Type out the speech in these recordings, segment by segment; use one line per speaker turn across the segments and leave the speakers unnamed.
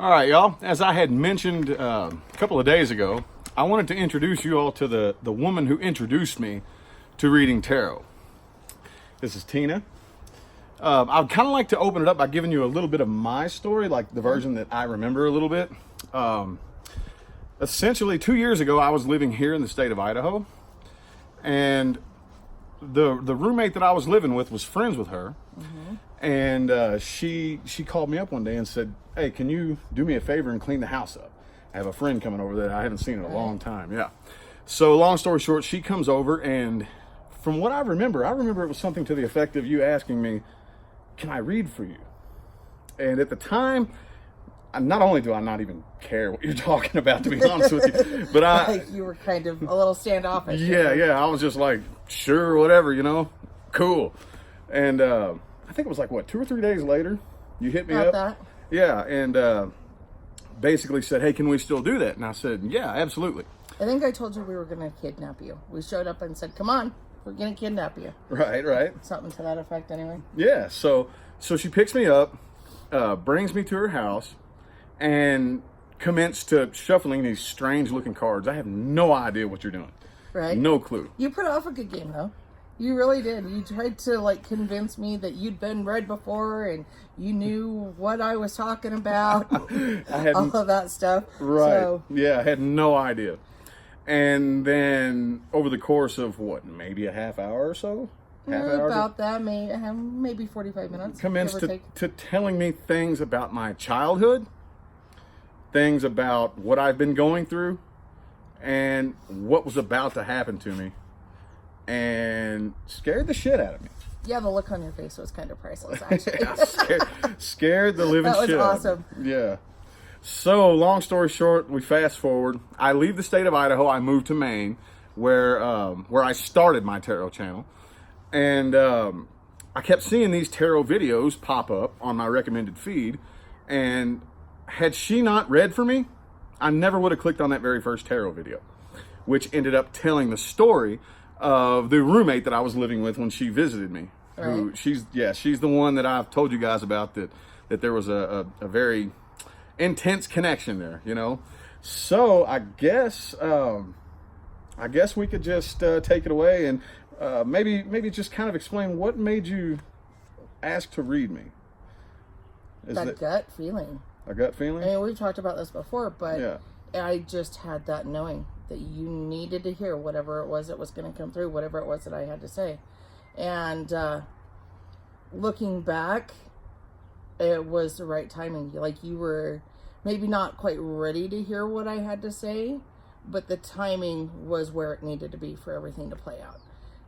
All right, y'all. As I had mentioned a couple of days ago, I wanted to introduce you all to the woman who introduced me to reading tarot. This is Tina. I'd kind of like to open it up by giving you a little bit of my story, like the version that I remember a little bit. Essentially, 2 years ago, I was living here in the state of Idaho, and the roommate that I was living with was friends with her. And she called me up one day and said, "Hey, can you do me a favor and clean the house up? I have a friend coming over that I haven't seen in a long time." Yeah. So long story short, she comes over, and from what I remember it was something to the effect of you asking me, "Can I read for you?" And at the time, not only do I not even care what you're talking about, to be honest with you, but
Like you were kind of a little standoffish.
yeah, I was just like, sure, whatever, cool. And I think it was like, 2 or 3 days later, you hit me
About
up.
that.
Yeah, and basically said, "Hey, can we still do that?" And I said, "Yeah, absolutely."
I think I told you we were going to kidnap you. We showed up and said, "Come on, we're going to kidnap you."
Right.
Something to that effect, anyway.
Yeah, so she picks me up, brings me to her house, and commenced to shuffling these strange-looking cards. I have no idea what you're doing.
Right?
No clue.
You put off a good game, though. You really did. You tried to convince me that you'd been read before and you knew what I was talking about.
I had
all of that stuff.
Right.
So,
Yeah, I had no idea. And then over the course of maybe a half hour or so?
about that, maybe 45 minutes.
Commenced
give or take.
to telling me things about my childhood, things about what I've been going through, and what was about to happen to me, and scared the shit out of me.
Yeah, the look on your face was kind of priceless, actually.
Scared the living
That was
shit
awesome.
out of me. Yeah. So, long story short, we fast forward. I leave the state of Idaho. I move to Maine, where I started my tarot channel. And I kept seeing these tarot videos pop up on my recommended feed. And had she not read for me, I never would have clicked on that very first tarot video, which ended up telling the story of the roommate that I was living with when she visited me.
Right.
Who she's the one that I've told you guys about, that there was a very intense connection there, So I guess we could just take it away and maybe just kind of explain what made you ask to read me.
Gut feeling.
A gut feeling?
I mean, we've talked about this before, but
Yeah.
I just had that knowing that you needed to hear whatever it was that was going to come through, whatever it was that I had to say. And looking back, it was the right timing. Like, you were maybe not quite ready to hear what I had to say, but the timing was where it needed to be for everything to play out.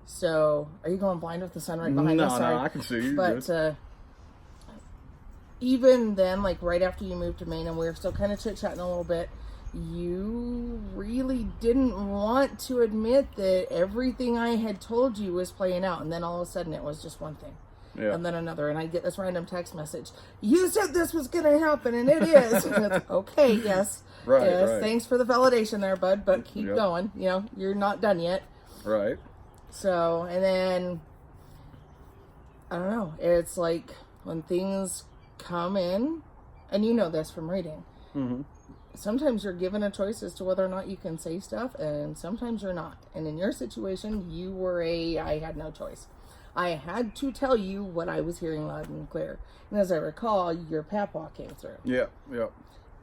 So, are you going blind with the sun right behind us?
No, I can see you.
But even then, right after you moved to Maine and we were still kind of chit-chatting a little bit, you really didn't want to admit that everything I had told you was playing out. And then all of a sudden it was just one thing.
Yeah.
And then another. And I get this random text message. "You said this was going to happen, and it is." And it's, okay, yes.
Right,
yes,
right.
Thanks for the validation there, bud. But keep
Yep.
going. You're not done yet.
Right.
So, and then, I don't know. It's like when things come in, and you know this from reading.
Mm-hmm.
Sometimes you're given a choice as to whether or not you can say stuff, and sometimes you're not. And in your situation, you were I had no choice. I had to tell you what I was hearing loud and clear. And as I recall, your papa came through.
Yeah.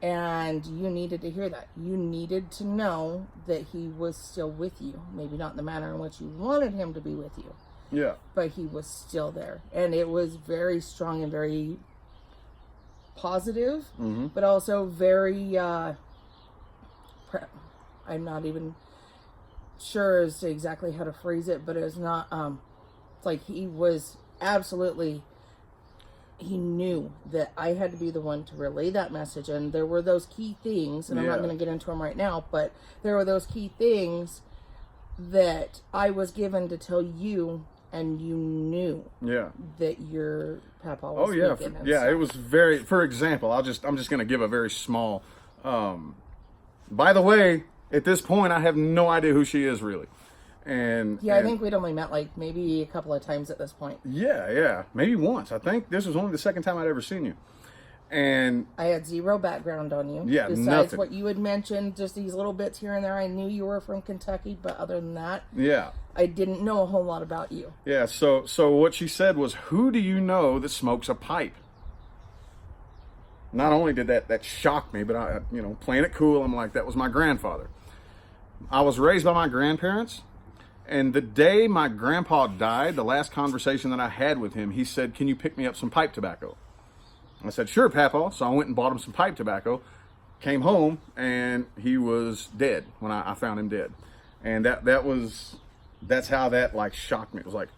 And you needed to hear that. You needed to know that he was still with you. Maybe not in the manner in which you wanted him to be with you.
Yeah.
But he was still there. And it was very strong and very positive, but also very, I'm not even sure as to exactly how to phrase it, but it was not, like he was absolutely, he knew that I had to be the one to relay that message. And there were those key things, and I'm not going to get into them right now, but there were those key things that I was given to tell you, and you knew that your papa was speaking.
It was very, for example, I'm just going to give a very small, by the way, at this point, I have no idea who she is really.
I think we'd only met maybe a couple of times at this point.
Yeah, maybe once. I think this was only the second time I'd ever seen you. And
I had zero background on you.
Yeah,
Besides
nothing.
what you had mentioned, just these little bits here and there. I knew you were from Kentucky, but other than that,
yeah.
I didn't know a whole lot about you.
Yeah, so what she said was, who do you know that smokes a pipe? Not only did that shock me, but I, playing it cool, I'm like, that was my grandfather. I was raised by my grandparents, and the day my grandpa died, the last conversation that I had with him, he said, "Can you pick me up some pipe tobacco?" I said, "Sure, Papa." So I went and bought him some pipe tobacco, came home, and he was dead when I found him dead. And that's how that like shocked me. It was like,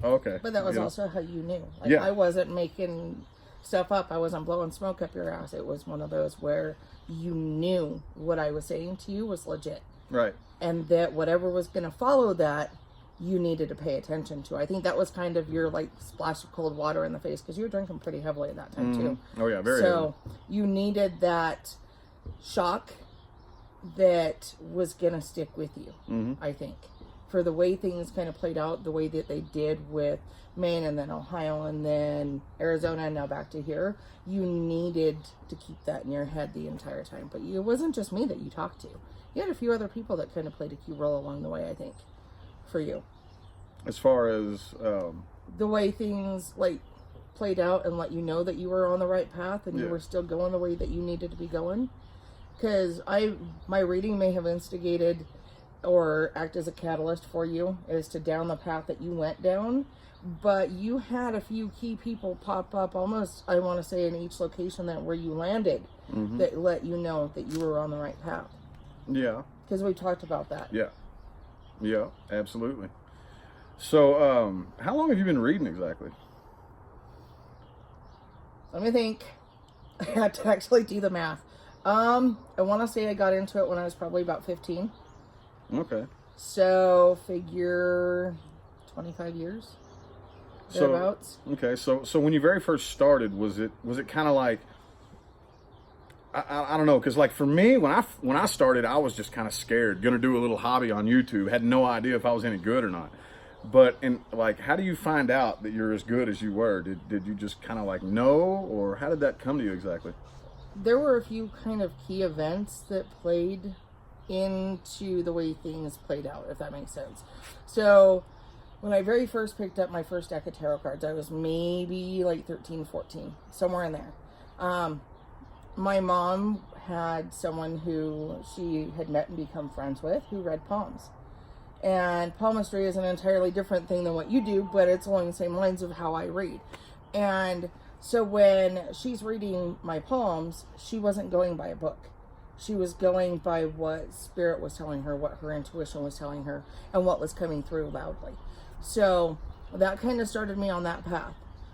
okay.
But that was also how you knew. Like,
Yeah.
I wasn't making stuff up. I wasn't blowing smoke up your ass. It was one of those where you knew what I was saying to you was legit.
Right.
And that whatever was going to follow that, you needed to pay attention to. I think that was kind of your like splash of cold water in the face, because you were drinking pretty heavily at that time too.
Oh yeah, very.
So you needed that shock that was going to stick with you, I think. For the way things kind of played out, the way that they did with Maine and then Ohio and then Arizona and now back to here, you needed to keep that in your head the entire time. But it wasn't just me that you talked to. You had a few other people that kind of played a key role along the way, I think, for you.
As far as
The way things like played out and let you know that you were on the right path and you
Yeah.
were still going the way that you needed to be going. Because my reading may have instigated or act as a catalyst for you as to down the path that you went down, but you had a few key people pop up almost, I want to say, in each location that where you landed that let you know that you were on the right path,
yeah,
because we talked about that.
yeah, absolutely. So how long have you been reading exactly?
Let me think. I had to actually do the math. I want to say I got into it when I was probably about 15.
Okay.
So figure 25 years. Thereabouts.
Okay, so when you very first started, was it kind of like, I don't know, because like for me, when I started, I was just kind of scared, gonna do a little hobby on YouTube, had no idea if I was any good or not. But how do you find out that you're as good as you were? Did you just kind of like know, or how did that come to you exactly?
There were a few kind of key events that played into the way things played out, if that makes sense. So when I very first picked up my first deck of tarot cards, I was maybe like 13, 14, somewhere in there. My mom had someone who she had met and become friends with who read palms. And palmistry is an entirely different thing than what you do, but it's along the same lines of how I read. And so when she's reading my palms, she wasn't going by a book. She was going by what spirit was telling her, what her intuition was telling her, and what was coming through loudly. So that kind of started me on that path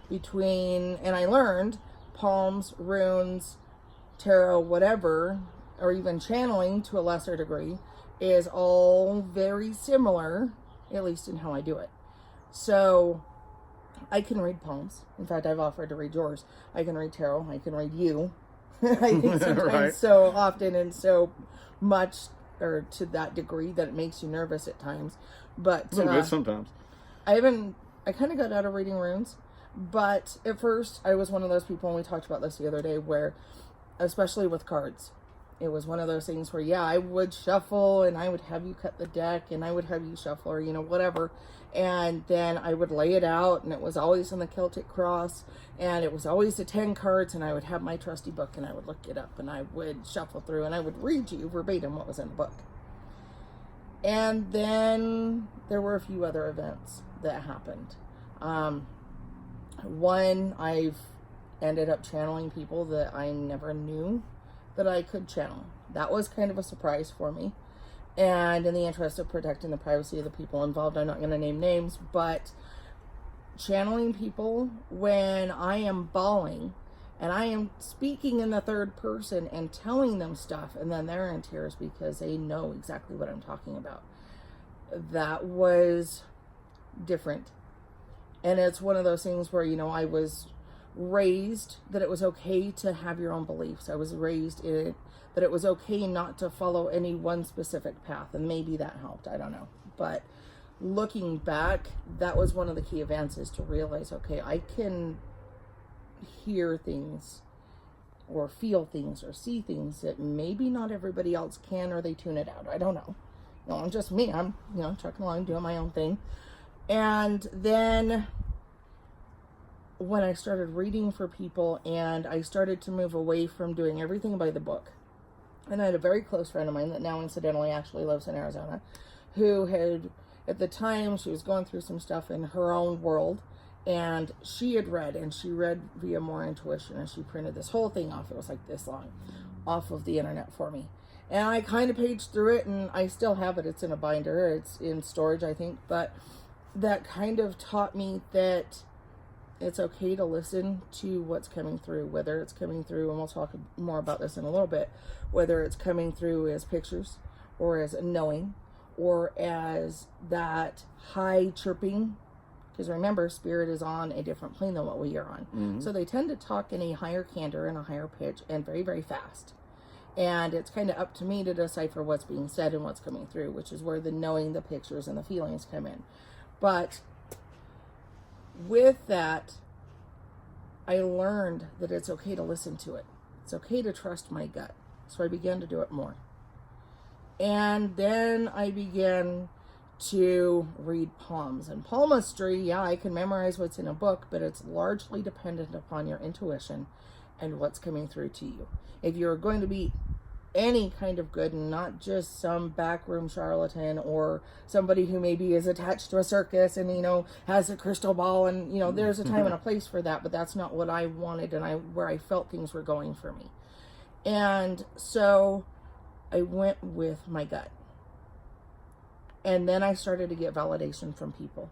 and I learned palms, runes, tarot, whatever, or even channeling to a lesser degree, is all very similar, at least in how I do it. So I can read palms. In fact, I've offered to read yours. I can read tarot. I can read you. I think sometimes
Right.
so often and so much, or to that degree, that it makes you nervous at times. But
A little bit sometimes.
I kind of got out of reading runes, but at first I was one of those people, and we talked about this the other day, where, especially with cards, it was one of those things where, yeah, I would shuffle and I would have you cut the deck and I would have you shuffle, or, whatever. And then I would lay it out, and it was always in the Celtic cross, and it was always the 10 cards, and I would have my trusty book and I would look it up and I would shuffle through and I would read you verbatim what was in the book. And then there were a few other events that happened. One, I've ended up channeling people that I never knew that I could channel. That was kind of a surprise for me. And in the interest of protecting the privacy of the people involved, I'm not going to name names, but channeling people when I am bawling and I am speaking in the third person and telling them stuff, and then they're in tears because they know exactly what I'm talking about. That was different. And it's one of those things where, I was raised that it was okay to have your own beliefs. I was raised in it that it was okay not to follow any one specific path, and maybe that helped, I don't know. But looking back, that was one of the key events, is to realize, okay, I can hear things or feel things or see things that maybe not everybody else can, or they tune it out. I don't know. No, I'm just me. I'm, trucking along, doing my own thing. And then when I started reading for people and I started to move away from doing everything by the book, and I had a very close friend of mine that now incidentally actually lives in Arizona, who had, at the time, she was going through some stuff in her own world, and she had read, and she read via More Intuition, and she printed this whole thing off. It was like this long, off of the internet for me. And I kind of paged through it, and I still have it. It's in a binder. It's in storage, I think. But that kind of taught me that it's okay to listen to what's coming through, whether it's coming through, and we'll talk more about this in a little bit, whether it's coming through as pictures or as knowing or as that high chirping. Because remember, spirit is on a different plane than what we are on. Mm-hmm. So they tend to talk in a higher candor and a higher pitch and very, very fast. And it's kind of up to me to decipher what's being said and what's coming through, which is where the knowing, the pictures, and the feelings come in. But with that, I learned that it's okay to listen to it. It's okay to trust my gut. So I began to do it more. And then I began to read palms. And palmistry, yeah, I can memorize what's in a book, but it's largely dependent upon your intuition and what's coming through to you. If you're going to be any kind of good and not just some backroom charlatan or somebody who maybe is attached to a circus and, has a crystal ball and, there's a time and a place for that, but that's not what I wanted and where I felt things were going for me. And so I went with my gut. And then I started to get validation from people,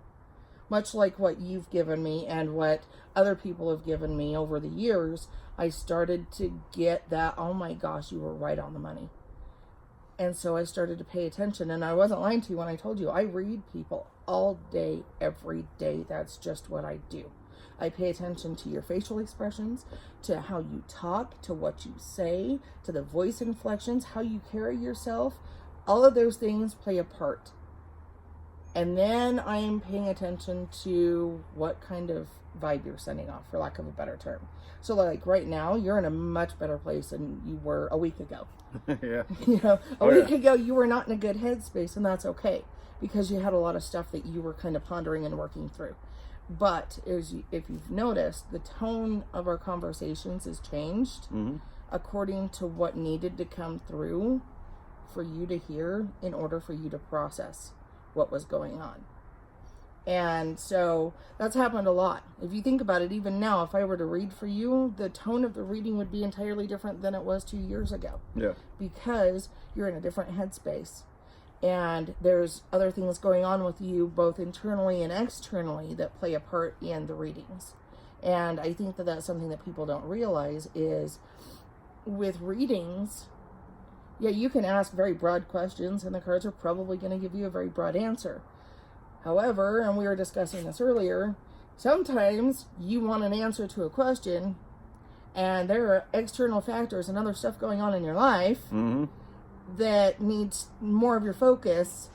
much like what you've given me and what other people have given me over the years. I started to get that, oh my gosh, you were right on the money. And so I started to pay attention. And I wasn't lying to you when I told you I read people all day, every day. That's just what I do. I pay attention to your facial expressions, to how you talk, to what you say, to the voice inflections, how you carry yourself. All of those things play a part. And then I'm paying attention to what kind of vibe you're sending off, for lack of a better term. So like right now, you're in a much better place than you were a week ago.
Yeah.
A week ago, you were not in a good headspace, and that's okay, because you had a lot of stuff that you were kind of pondering and working through. But if you've noticed, the tone of our conversations has changed according to what needed to come through for you to hear in order for you to process what was going on. And so that's happened a lot. If you think about it, even now, if I were to read for you, the tone of the reading would be entirely different than it was 2 years ago. Yeah. Because you're in a different headspace. And there's other things going on with you, both internally and externally, that play a part in the readings. And I think that that's something that people don't realize is with readings, yeah, you can ask very broad questions and the cards are probably going to give you a very broad answer. However, and we were discussing this earlier, sometimes you want an answer to a question and there are external factors and other stuff going on in your life that needs more of your focus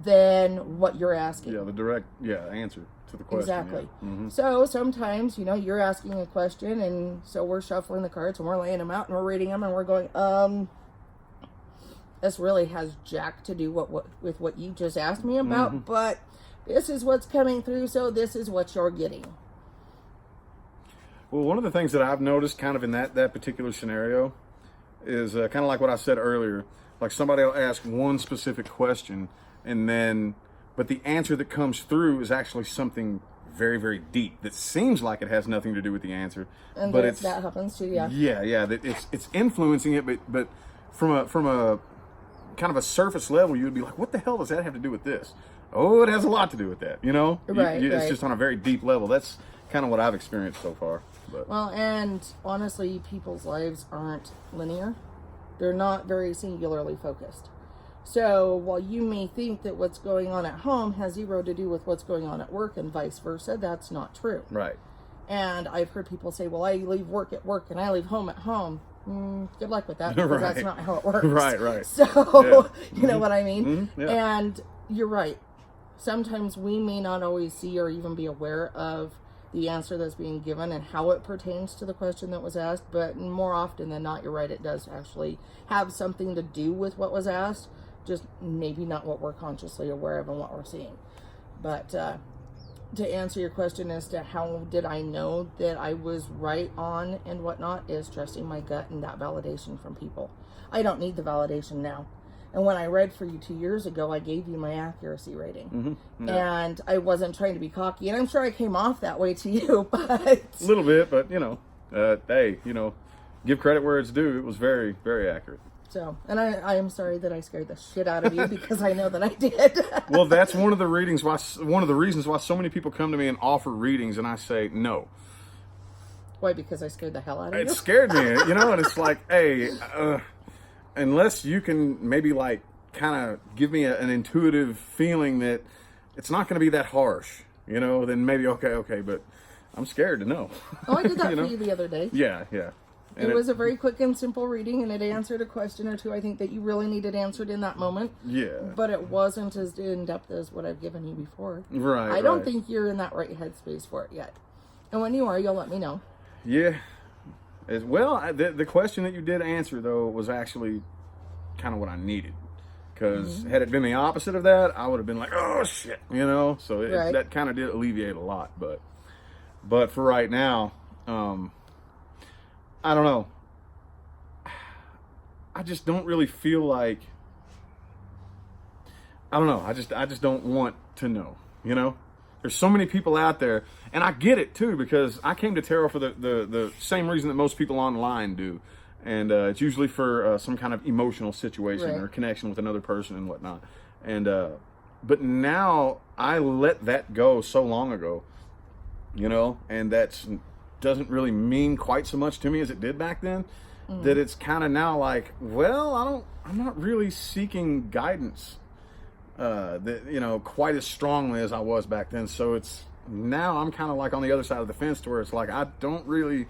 than what you're asking.
Yeah, the direct answer to the question.
Exactly.
Yeah.
So sometimes, you're asking a question and so we're shuffling the cards and we're laying them out and we're reading them and we're going, this really has jack to do with what you just asked me about, but this is what's coming through, so this is what you're getting.
Well, one of the things that I've noticed kind of in that particular scenario is kind of like what I said earlier. Like somebody will ask one specific question but the answer that comes through is actually something very, very deep that seems like it has nothing to do with the answer.
And
but
that happens too, yeah.
Yeah, that it's influencing it, but from a kind of a surface level, you would be like, what the hell does that have to do with this? Oh, it has a lot to do with that,
Right,
It's just on a very deep level. That's kind of what I've experienced so far. But.
Well, and honestly, people's lives aren't linear. They're not very singularly focused. So while you may think that what's going on at home has zero to do with what's going on at work and vice versa, that's not true.
Right.
And I've heard people say, well, I leave work at work and I leave home at home. Good luck with that, because that's not how it works.
Right.
So, you know what I mean?
Yeah.
And you're right. Sometimes we may not always see or even be aware of the answer that's being given and how it pertains to the question that was asked. But more often than not, you're right, it does actually have something to do with what was asked, just maybe not what we're consciously aware of and what we're seeing. But to answer your question as to how did I know that I was right on and whatnot, is trusting my gut and that validation from people. I don't need the validation now. And when I read for you 2 years ago, I gave you my accuracy rating.
Mm-hmm. Yeah.
And I wasn't trying to be cocky. And I'm sure I came off that way to you, but...
A little bit, but, hey, give credit where it's due. It was very, very accurate.
So, and I am sorry that I scared the shit out of you because I know that I did.
Well, that's one of the reasons why so many people come to me and offer readings, and I say no.
Why? Because I scared the hell out of you?
It scared me, and it's like, hey, unless you can maybe like kind of give me an intuitive feeling that it's not going to be that harsh, then maybe okay, but I'm scared to know.
Oh, I did that for you the other day.
Yeah. And
it was a very quick and simple reading, and it answered a question or two I think that you really needed answered in that moment.
Yeah.
But it wasn't as in-depth as what I've given you before.
Right.
I don't think you're in that right headspace for it yet. And when you are, you'll let me know.
Yeah. The question that you did answer, though, was actually kind of what I needed. Because had it been the opposite of that, I would have been like, oh, shit, So
Right.
that kind of did alleviate a lot. But for right now, I don't know. I just don't really feel like... I don't know. I just don't want to know, There's so many people out there, and I get it too, because I came to tarot for the same reason that most people online do, and it's usually for some kind of emotional situation
Right.
or connection with another person and whatnot. And but now I let that go so long ago, and that's doesn't really mean quite so much to me as it did back then. That it's kind of now like, well, I'm not really seeking guidance. Quite as strongly as I was back then. So it's now I'm kind of like on the other side of the fence to where it's like I don't really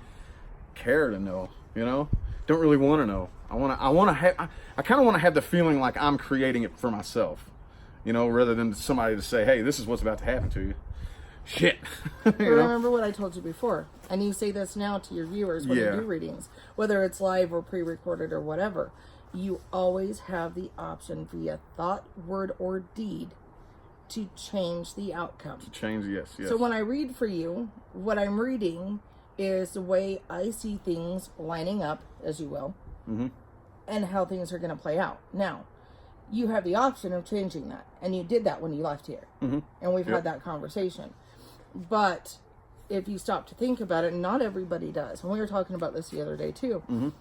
care to know, don't really want to know. I kind of want to have the feeling like I'm creating it for myself, rather than somebody to say, hey, this is what's about to happen to you. Shit.
Remember what I told you before, and you say this now to your viewers when
Yeah.
you do readings, whether it's live or pre-recorded or whatever. You always have the option via thought, word, or deed to change the outcome.
Change, yes.
So when I read for you, what I'm reading is the way I see things lining up, as you will, and how things are going to play out. Now, you have the option of changing that, and you did that when you left here, and we've had that conversation. But if you stop to think about it, not everybody does. And we were talking about this the other day, too.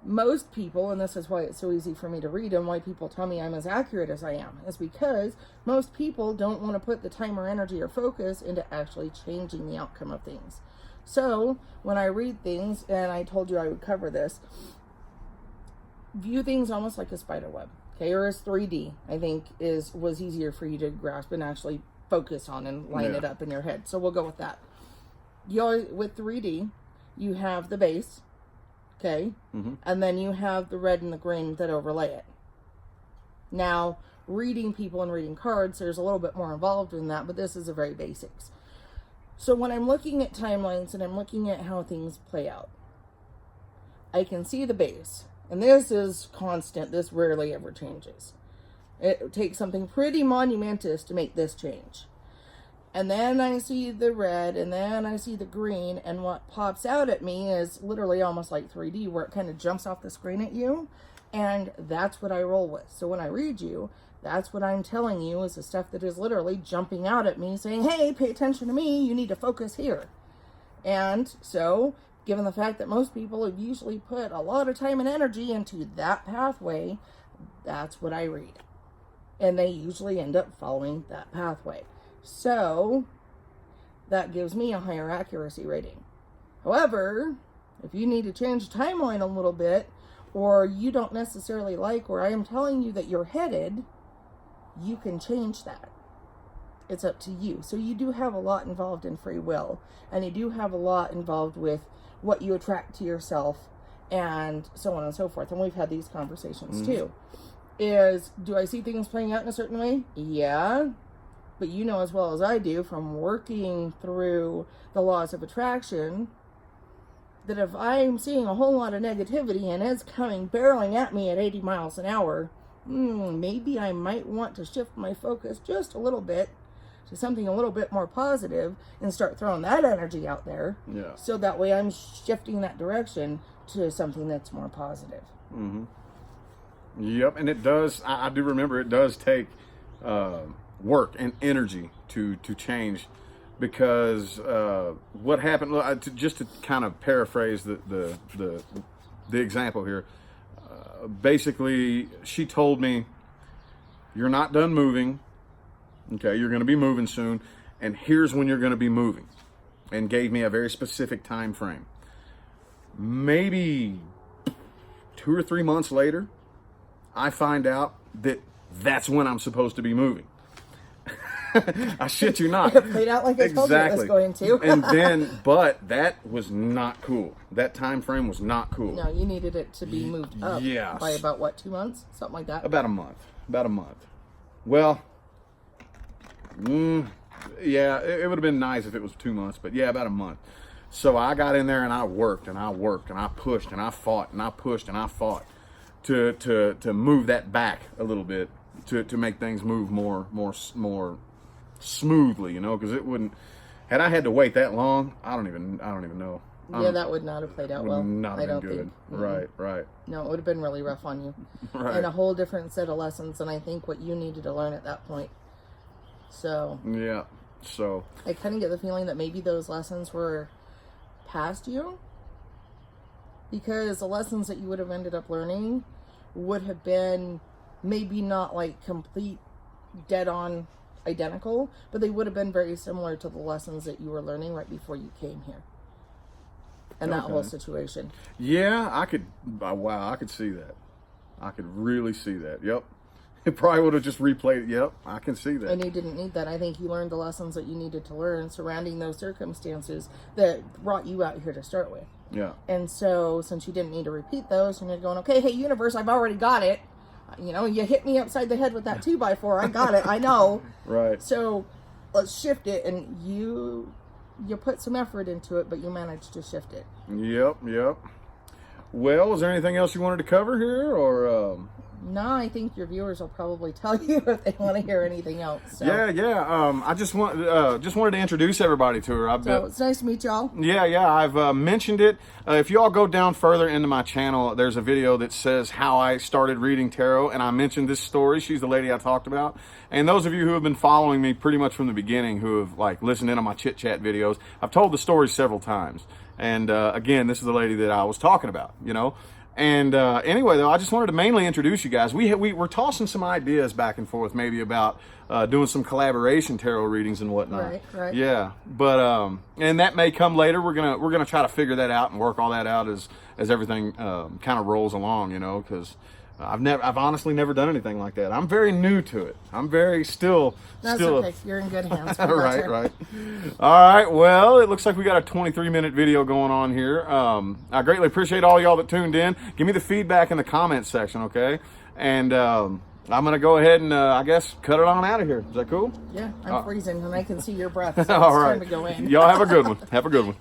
Most people, and this is why it's so easy for me to read and why people tell me I'm as accurate as I am, is because most people don't want to put the time or energy or focus into actually changing the outcome of things. So when I read things, and I told you I would cover this, view things almost like a spider web, okay, or as 3D, I think was easier for you to grasp and actually focus on and line it up in your head. So we'll go with that. With 3D, you have the base, okay, and then you have the red and the green that overlay it. Now, reading people and reading cards, there's a little bit more involved in that, but this is the very basics. So when I'm looking at timelines and I'm looking at how things play out, I can see the base. And this is constant. This rarely ever changes. It takes something pretty monumentous to make this change. And then I see the red, and then I see the green, and what pops out at me is literally almost like 3D, where it kind of jumps off the screen at you, and that's what I roll with. So when I read you, that's what I'm telling you is the stuff that is literally jumping out at me, saying, hey, pay attention to me, you need to focus here. And so, given the fact that most people have usually put a lot of time and energy into that pathway, that's what I read. And they usually end up following that pathway. So, that gives me a higher accuracy rating. However, if you need to change the timeline a little bit, or you don't necessarily like where I am telling you that you're headed, you can change that. It's up to you. So you do have a lot involved in free will, and you do have a lot involved with what you attract to yourself, and so on and so forth. And we've had these conversations too. Do I see things playing out in a certain way? Yeah. But you know as well as I do from working through the laws of attraction that if I'm seeing a whole lot of negativity and it's coming barreling at me at 80 miles an hour, maybe I might want to shift my focus just a little bit to something a little bit more positive and start throwing that energy out there.
Yeah.
So that way I'm shifting that direction to something that's more positive.
Mm-hmm. Yep, and it does. I do remember it does take work and energy to change, because what happened. Just to kind of paraphrase the example here. Basically, she told me, "You're not done moving. Okay, you're going to be moving soon, and here's when you're going to be moving," and gave me a very specific time frame. Maybe 2 or 3 months later, I find out that that's when I'm supposed to be moving. I shit you not.
It played out like I told you it was going to.
And then, but that was not cool. That time frame was not cool.
No, you needed it to be moved up
Yes.
by about, what, 2 months? Something like that?
About a month. Well, yeah, it would have been nice if it was 2 months, but yeah, about a month. So I got in there and I worked and I pushed and I fought and I pushed and I fought to move that back a little bit, to make things move more smoothly, you know, because it wouldn't. Had I had to wait that long, I don't even know.
Yeah, that would not have played out well.
Not
I
been
don't
good.
think.
Right.
No, it would have been really rough on you.
Right.
And a whole different set of lessons than I think what you needed to learn at that point. So.
Yeah. So.
I kind of get the feeling that maybe those lessons were past you. Because the lessons that you would have ended up learning would have been maybe not like complete dead on identical, but they would have been very similar to the lessons that you were learning right before you came here. And that whole situation.
Yeah, I could see that. I could really see that. Yep. It probably would have just replayed it. Yep, I can see that.
And you didn't need that. I think you learned the lessons that you needed to learn surrounding those circumstances that brought you out here to start with.
Yeah.
And so, since you didn't need to repeat those, and you're going, okay, hey, universe, I've already got it. You know, you hit me upside the head with that 2x4. I got it. I know.
Right.
So, let's shift it. And you put some effort into it, but you managed to shift it.
Yep. Well, is there anything else you wanted to cover here, or?
No, I think your viewers will probably tell you if they want to hear anything else. So.
Yeah. I just wanted to introduce everybody to her.
So it's nice to meet y'all.
Yeah. I've mentioned it. If y'all go down further into my channel, there's a video that says how I started reading tarot, and I mentioned this story. She's the lady I talked about. And those of you who have been following me pretty much from the beginning, who have like listened in on my chit chat videos, I've told the story several times. And again, this is the lady that I was talking about. You know. And anyway, though, I just wanted to mainly introduce you guys. We're tossing some ideas back and forth, maybe about doing some collaboration tarot readings and whatnot.
Right.
Yeah, but and that may come later. We're gonna try to figure that out and work all that out as everything kind of rolls along, you know, because I've honestly never done anything like that. I'm very new to it. I'm very still.
Okay. You're in good hands.
Right. All right. Well, it looks like we got a 23-minute video going on here. I greatly appreciate all y'all that tuned in. Give me the feedback in the comments section, okay? And I'm gonna go ahead and I guess cut it on out of here. Is that cool?
Yeah, I'm freezing and I can see your breath. So
all
it's
right.
time to go in.
Y'all have a good one. Have a good one.